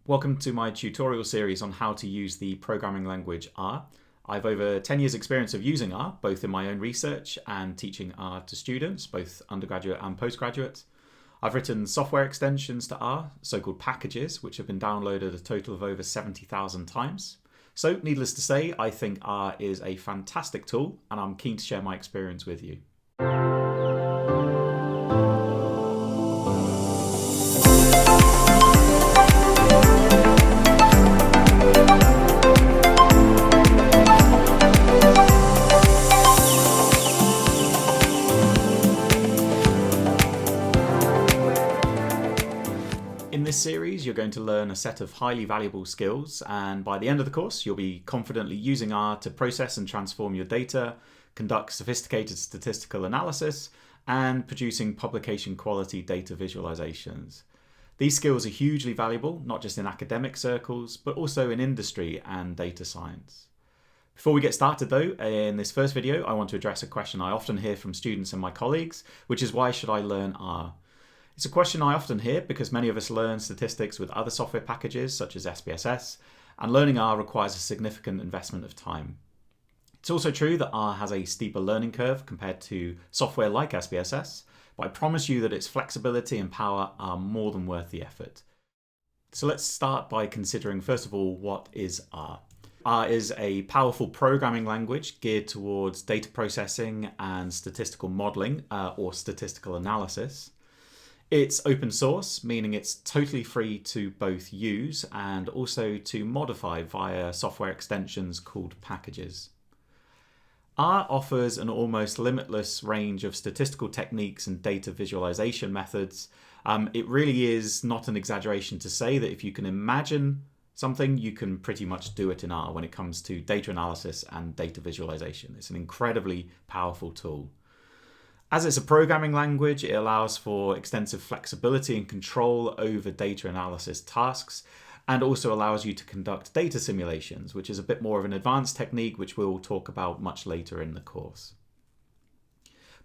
Welcome to my tutorial series on how to use the programming language R. I've over 10 years experience of using R, both in my own research and teaching R to students, both undergraduate and postgraduate. I've written software extensions to R, so-called packages, which have been downloaded a total of over 70,000 times. So, needless to say, I think R is a fantastic tool, and I'm keen to share my experience with you. In this series, you're going to learn a set of highly valuable skills, and by the end of the course, you'll be confidently using R to process and transform your data, conduct sophisticated statistical analysis, and producing publication quality data visualizations. These skills are hugely valuable, not just in academic circles, but also in industry and data science. Before we get started though, in this first video, I want to address a question I often hear from students and my colleagues, which is why should I learn R? It's a question I often hear because many of us learn statistics with other software packages such as SPSS, and learning R requires a significant investment of time. It's also true that R has a steeper learning curve compared to software like SPSS, but I promise you that its flexibility and power are more than worth the effort. So let's start by considering first of all, what is R? R is a powerful programming language geared towards data processing and statistical modeling or statistical analysis. It's open source, meaning it's totally free to both use and also to modify via software extensions called packages. R offers an almost limitless range of statistical techniques and data visualization methods. It really is not an exaggeration to say that if you can imagine something, you can pretty much do it in R when it comes to data analysis and data visualization. It's an incredibly powerful tool. As it's a programming language, it allows for extensive flexibility and control over data analysis tasks, and also allows you to conduct data simulations, which is a bit more of an advanced technique which we'll talk about much later in the course.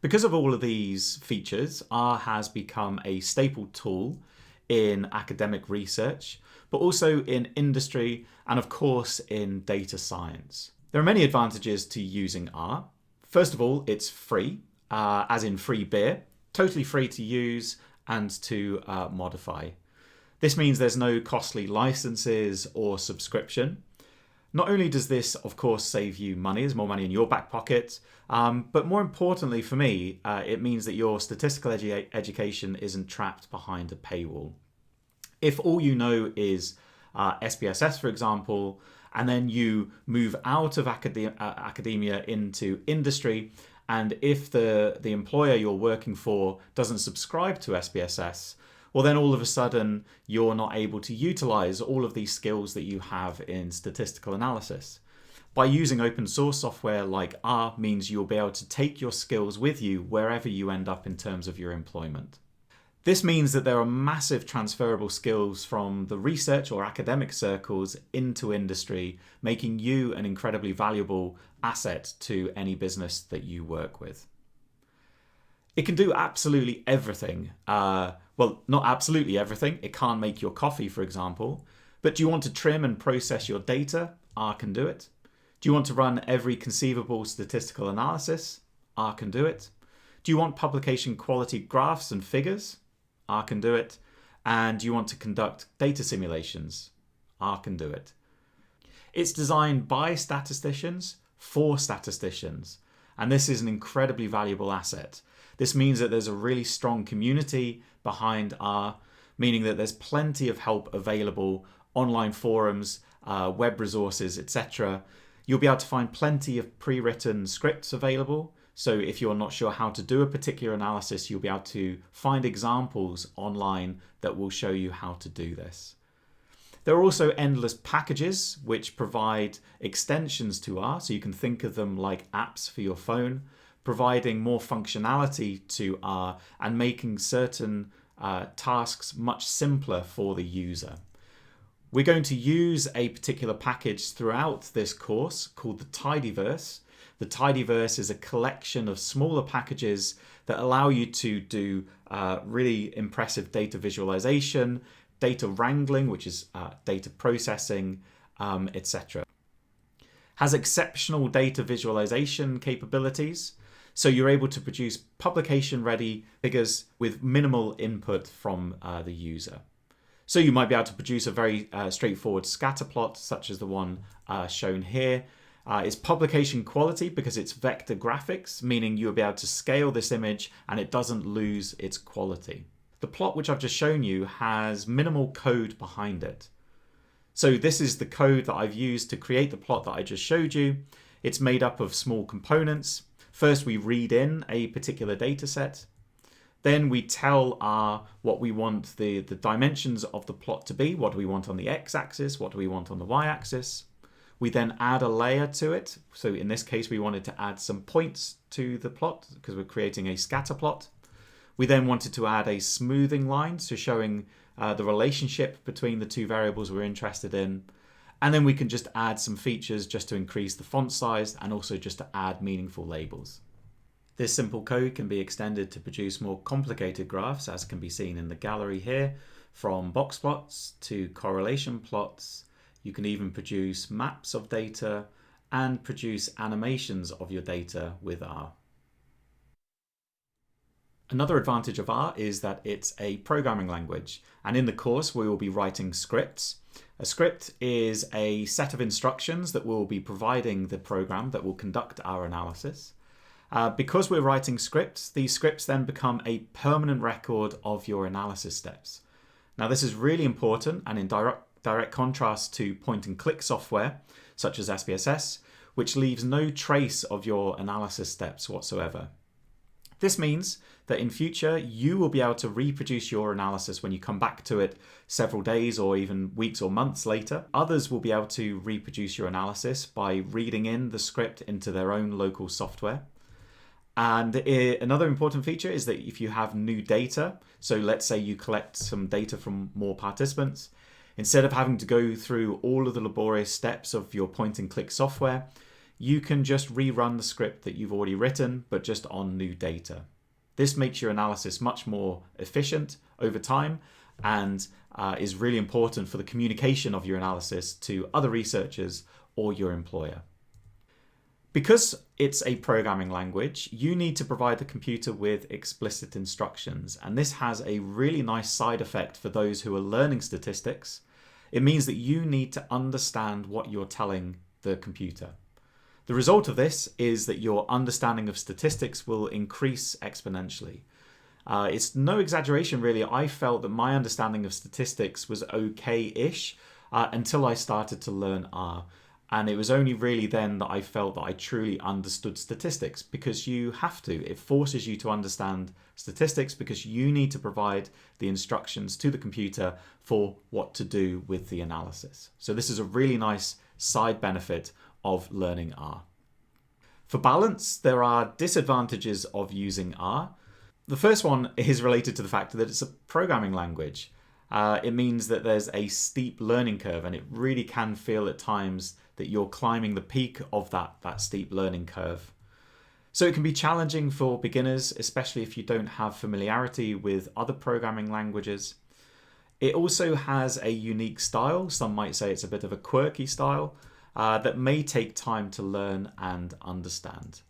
Because of all of these features, R has become a staple tool in academic research, but also in industry and of course in data science. There are many advantages to using R. First of all, it's free. As in free beer, totally free to use and to modify. This means there's no costly licenses or subscription. Not only does this, of course, save you money, there's more money in your back pocket, but more importantly for me, it means that your statistical education isn't trapped behind a paywall. If all you know is SPSS, for example, and then you move out of academia into industry, and if the employer you're working for doesn't subscribe to SPSS, well then all of a sudden you're not able to utilize all of these skills that you have in statistical analysis. By using open source software like R means you'll be able to take your skills with you wherever you end up in terms of your employment. This means that there are massive transferable skills from the research or academic circles into industry, making you an incredibly valuable asset to any business that you work with. It can do absolutely everything. Well, not absolutely everything. It can't make your coffee, for example. But do you want to trim and process your data? R can do it. Do you want to run every conceivable statistical analysis? R can do it. Do you want publication quality graphs and figures? R can do it. And do you want to conduct data simulations? R can do it. It's designed by statisticians for statisticians, and this is an incredibly valuable asset. This means that there's a really strong community behind R, meaning that there's plenty of help available, online forums, web resources, etc. You'll be able to find plenty of pre-written scripts available. So if you're not sure how to do a particular analysis, you'll be able to find examples online that will show you how to do this. There are also endless packages which provide extensions to R, so you can think of them like apps for your phone, providing more functionality to R and making certain tasks much simpler for the user. We're going to use a particular package throughout this course called the Tidyverse. The Tidyverse is a collection of smaller packages that allow you to do really impressive data visualization, data wrangling, which is data processing, etc. Has exceptional data visualization capabilities. So you're able to produce publication-ready figures with minimal input from the user. So you might be able to produce a very straightforward scatter plot, such as the one shown here. It's publication quality because it's vector graphics, meaning you'll be able to scale this image and it doesn't lose its quality. The plot which I've just shown you has minimal code behind it. So this is the code that I've used to create the plot that I just showed you. It's made up of small components. First, we read in a particular data set. Then we tell R what we want the dimensions of the plot to be. What do we want on the x-axis? What do we want on the y-axis? We then add a layer to it. So in this case, we wanted to add some points to the plot because we're creating a scatter plot. We then wanted to add a smoothing line, so showing the relationship between the two variables we're interested in. And then we can just add some features just to increase the font size and also just to add meaningful labels. This simple code can be extended to produce more complicated graphs, as can be seen in the gallery here, from box plots to correlation plots. You can even produce maps of data and produce animations of your data with R. Another advantage of R is that it's a programming language, and in the course we will be writing scripts. A script is a set of instructions that will be providing the program that will conduct our analysis. Because we're writing scripts, these scripts then become a permanent record of your analysis steps. Now this is really important and in direct contrast to point-and-click software, such as SPSS, which leaves no trace of your analysis steps whatsoever. This means that in future, you will be able to reproduce your analysis when you come back to it several days or even weeks or months later. Others will be able to reproduce your analysis by reading in the script into their own local software. And another important feature is that if you have new data, so let's say you collect some data from more participants, instead of having to go through all of the laborious steps of your point-and-click software, you can just rerun the script that you've already written, but just on new data. This makes your analysis much more efficient over time and is really important for the communication of your analysis to other researchers or your employer. Because it's a programming language, you need to provide the computer with explicit instructions, and this has a really nice side effect for those who are learning statistics. It means that you need to understand what you're telling the computer. The result of this is that your understanding of statistics will increase exponentially. It's no exaggeration really, I felt that my understanding of statistics was okay-ish until I started to learn R. And it was only really then that I felt that I truly understood statistics, because you have to. It forces you to understand statistics because you need to provide the instructions to the computer for what to do with the analysis. So this is a really nice side benefit of learning R. For balance, there are disadvantages of using R. The first one is related to the fact that it's a programming language. It means that there's a steep learning curve, and it really can feel at times that you're climbing the peak of that steep learning curve. So it can be challenging for beginners, especially if you don't have familiarity with other programming languages. It also has a unique style. Some might say it's a bit of a quirky style that may take time to learn and understand.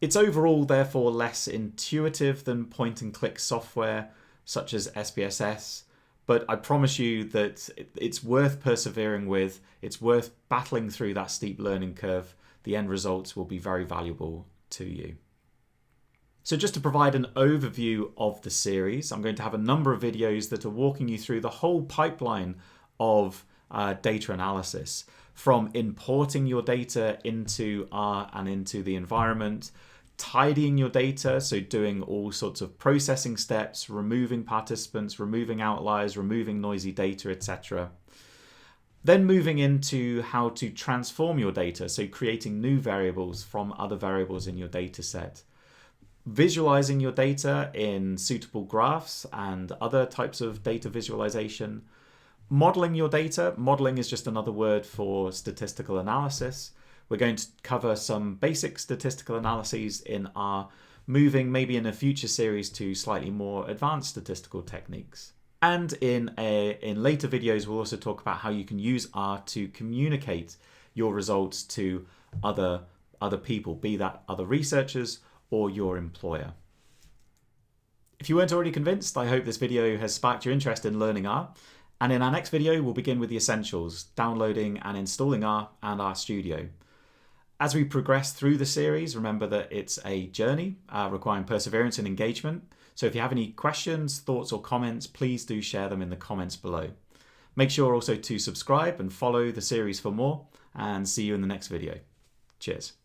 It's overall therefore less intuitive than point-and-click software such as SPSS, but I promise you that it's worth persevering with, it's worth battling through that steep learning curve. The end results will be very valuable to you. So just to provide an overview of the series, I'm going to have a number of videos that are walking you through the whole pipeline of data analysis, from importing your data into R and into the environment, tidying your data, so doing all sorts of processing steps, removing participants, removing outliers, removing noisy data, etc. Then moving into how to transform your data, so creating new variables from other variables in your data set. Visualizing your data in suitable graphs and other types of data visualization. Modeling your data. Modeling is just another word for statistical analysis. We're going to cover some basic statistical analyses in R, moving maybe in a future series to slightly more advanced statistical techniques. And in later videos, we'll also talk about how you can use R to communicate your results to other people, be that other researchers or your employer. If you weren't already convinced, I hope this video has sparked your interest in learning R. And in our next video, we'll begin with the essentials, downloading and installing R and RStudio. As we progress through the series, remember that it's a journey requiring perseverance and engagement. So if you have any questions, thoughts or comments, please do share them in the comments below. Make sure also to subscribe and follow the series for more, and see you in the next video. Cheers.